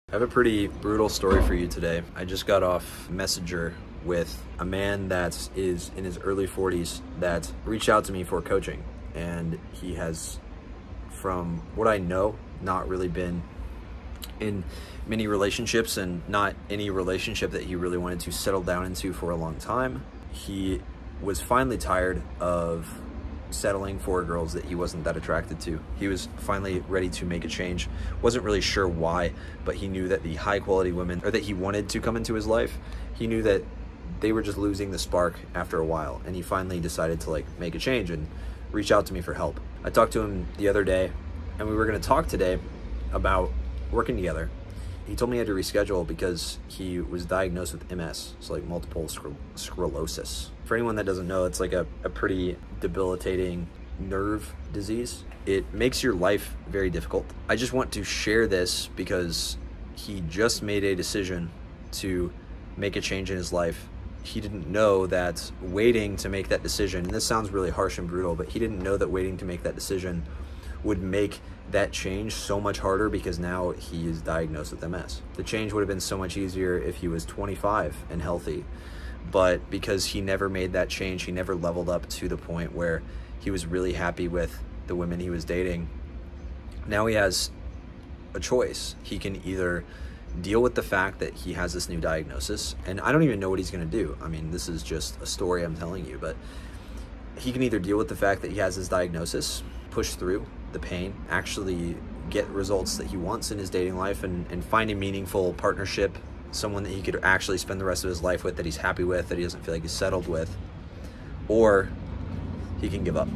I have a pretty brutal story for you today. I just got off Messenger with a man that is in his early 40s that reached out to me for coaching. And he has, from what I know, not really been in many relationships and not any relationship that he really wanted to settle down into for a long time. He was finally tired of settling for girls that he wasn't that attracted to. He was finally ready to make a change. Wasn't really sure why, but he knew that the high quality women, or that he wanted to come into his life, he knew that they were just losing the spark after a while. And he finally decided to make a change and reach out to me for help. I talked to him the other day and we were gonna talk today about working together. He told me he had to reschedule because he was diagnosed with MS, so multiple sclerosis. For anyone that doesn't know, it's a pretty debilitating nerve disease. It makes your life very difficult. I just want to share this because he just made a decision to make a change in his life. He didn't know that waiting to make that decision, and this sounds really harsh and brutal, but he didn't know that waiting to make that decision would make that change so much harder because now he is diagnosed with MS. The change would have been so much easier if he was 25 and healthy, but because he never made that change, he never leveled up to the point where he was really happy with the women he was dating. Now he has a choice. He can either deal with the fact that he has this new diagnosis, and I don't even know what he's gonna do. I mean, this is just a story I'm telling you, but he can either deal with the fact that he has this diagnosis, push through the pain, actually get results that he wants in his dating life and find a meaningful partnership, someone that he could actually spend the rest of his life with, that he's happy with, that he doesn't feel like he's settled with, or he can give up.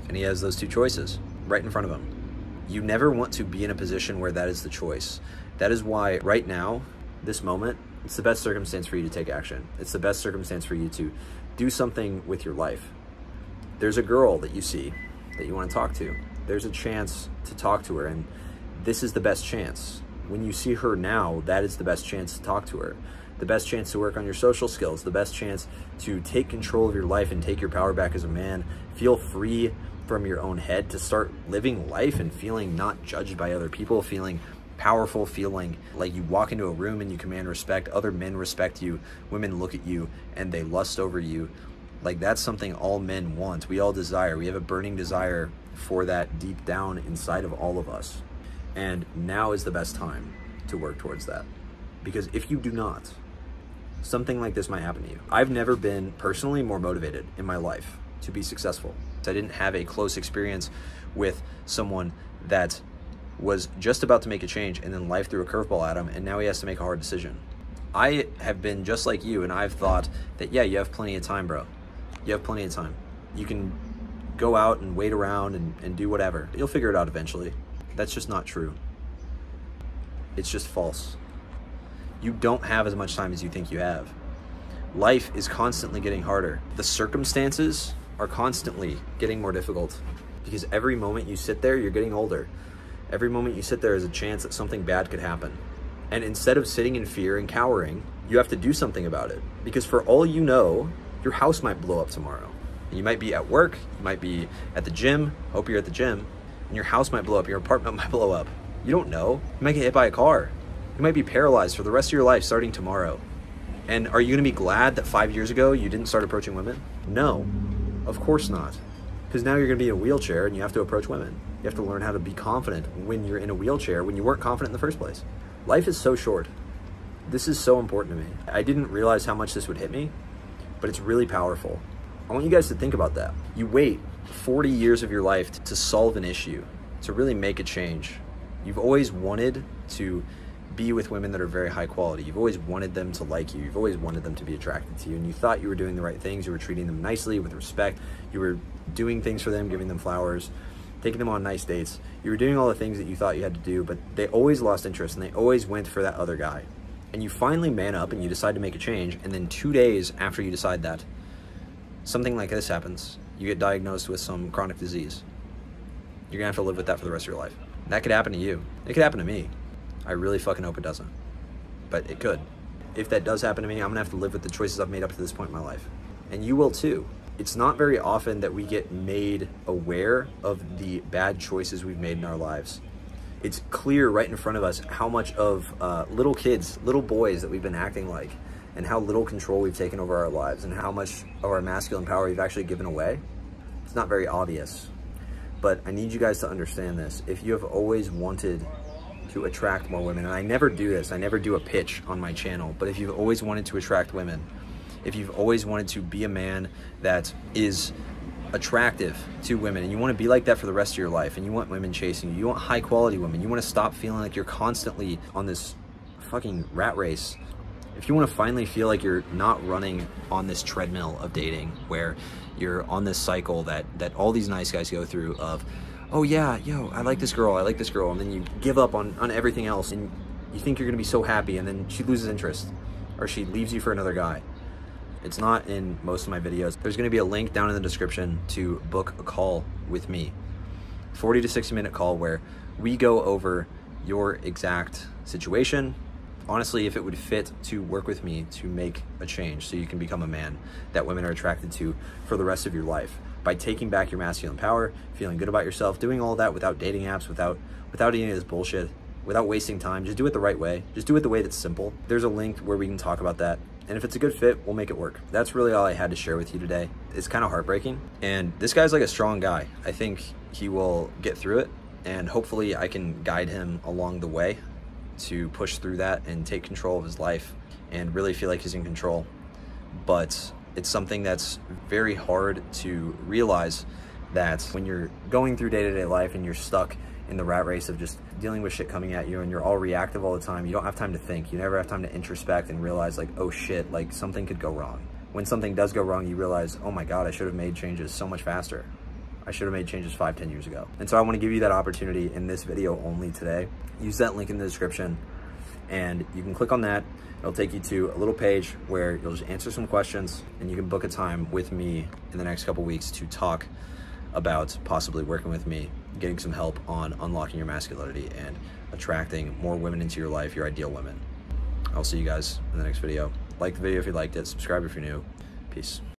And he has those two choices right in front of him. You never want to be in a position where that is the choice. That is why right now, this moment, it's the best circumstance for you to take action. It's the best circumstance for you to do something with your life. There's a girl that you see that you want to talk to. There's a chance to talk to her, and this is the best chance. When you see her now, that is the best chance to talk to her. The best chance to work on your social skills, the best chance to take control of your life and take your power back as a man, feel free from your own head, to start living life and feeling not judged by other people, feeling powerful, feeling like you walk into a room and you command respect, other men respect you, women look at you and they lust over you. That's something all men want. We all desire. We have a burning desire for that deep down inside of all of us. And now is the best time to work towards that. Because if you do not, something like this might happen to you. I've never been personally more motivated in my life to be successful. I didn't have a close experience with someone that was just about to make a change and then life threw a curveball at him and now he has to make a hard decision. I have been just like you, and I've thought that, yeah, you have plenty of time, bro. You have plenty of time. You can go out and wait around and do whatever. You'll figure it out eventually. That's just not true. It's just false. You don't have as much time as you think you have. Life is constantly getting harder. The circumstances are constantly getting more difficult because every moment you sit there, you're getting older. Every moment you sit there is a chance that something bad could happen. And instead of sitting in fear and cowering, you have to do something about it. Because for all you know, your house might blow up tomorrow. You might be at work, you might be at the gym, hope you're at the gym, and your house might blow up, your apartment might blow up. You don't know. You might get hit by a car. You might be paralyzed for the rest of your life starting tomorrow. And are you gonna be glad that 5 years ago you didn't start approaching women? No, of course not. Because now you're gonna be in a wheelchair and you have to approach women. You have to learn how to be confident when you're in a wheelchair, when you weren't confident in the first place. Life is so short. This is so important to me. I didn't realize how much this would hit me, but it's really powerful. I want you guys to think about that. You wait 40 years of your life to solve an issue, to really make a change. You've always wanted to be with women that are very high quality. You've always wanted them to like you. You've always wanted them to be attracted to you. And you thought you were doing the right things. You were treating them nicely, with respect. You were doing things for them, giving them flowers, taking them on nice dates. You were doing all the things that you thought you had to do, but they always lost interest and they always went for that other guy. And you finally man up and you decide to make a change. And then 2 days after you decide that, something like this happens. You get diagnosed with some chronic disease. You're gonna have to live with that for the rest of your life. That could happen to you. It could happen to me. I really fucking hope it doesn't, but it could. If that does happen to me, I'm gonna have to live with the choices I've made up to this point in my life. And you will too. It's not very often that we get made aware of the bad choices we've made in our lives. It's clear right in front of us how much of little kids, little boys that we've been acting like, and how little control we've taken over our lives, and how much of our masculine power we've actually given away. It's not very obvious, but I need you guys to understand this. If you have always wanted to attract more women, and I never do this, I never do a pitch on my channel, but if you've always wanted to attract women, if you've always wanted to be a man that is attractive to women, and you want to be like that for the rest of your life, and you want women chasing you, you want high quality women, you want to stop feeling like you're constantly on this fucking rat race, if you want to finally feel like you're not running on this treadmill of dating where you're on this cycle that all these nice guys go through of, oh yeah, yo, I like this girl, and then you give up on everything else, and you think you're gonna be so happy, and then she loses interest or she leaves you for another guy. It's not in most of my videos. There's gonna be a link down in the description to book a call with me. 40 to 60 minute call where we go over your exact situation. Honestly, if it would fit to work with me to make a change so you can become a man that women are attracted to for the rest of your life. By taking back your masculine power, feeling good about yourself, doing all that without dating apps, without any of this bullshit, without wasting time. Just do it the right way. Just do it the way that's simple. There's a link where we can talk about that. And if it's a good fit, we'll make it work. That's really all I had to share with you today. It's kind of heartbreaking. And this guy's like a strong guy. I think he will get through it. And hopefully I can guide him along the way to push through that and take control of his life and really feel like he's in control. But it's something that's very hard to realize, that when you're going through day-to-day life and you're stuck in the rat race of just dealing with shit coming at you and you're all reactive all the time, you don't have time to think. You never have time to introspect and realize like, oh shit, like something could go wrong. When something does go wrong, you realize, oh my God, I should have made changes so much faster. I should have made changes 5-10 years ago. And so I want to give you that opportunity in this video only today. Use that link in the description and you can click on that. It'll take you to a little page where you'll just answer some questions and you can book a time with me in the next couple weeks to talk about possibly working with me, getting some help on unlocking your masculinity and attracting more women into your life, your ideal women. I'll see you guys in the next video. Like the video if you liked it, subscribe if you're new. Peace.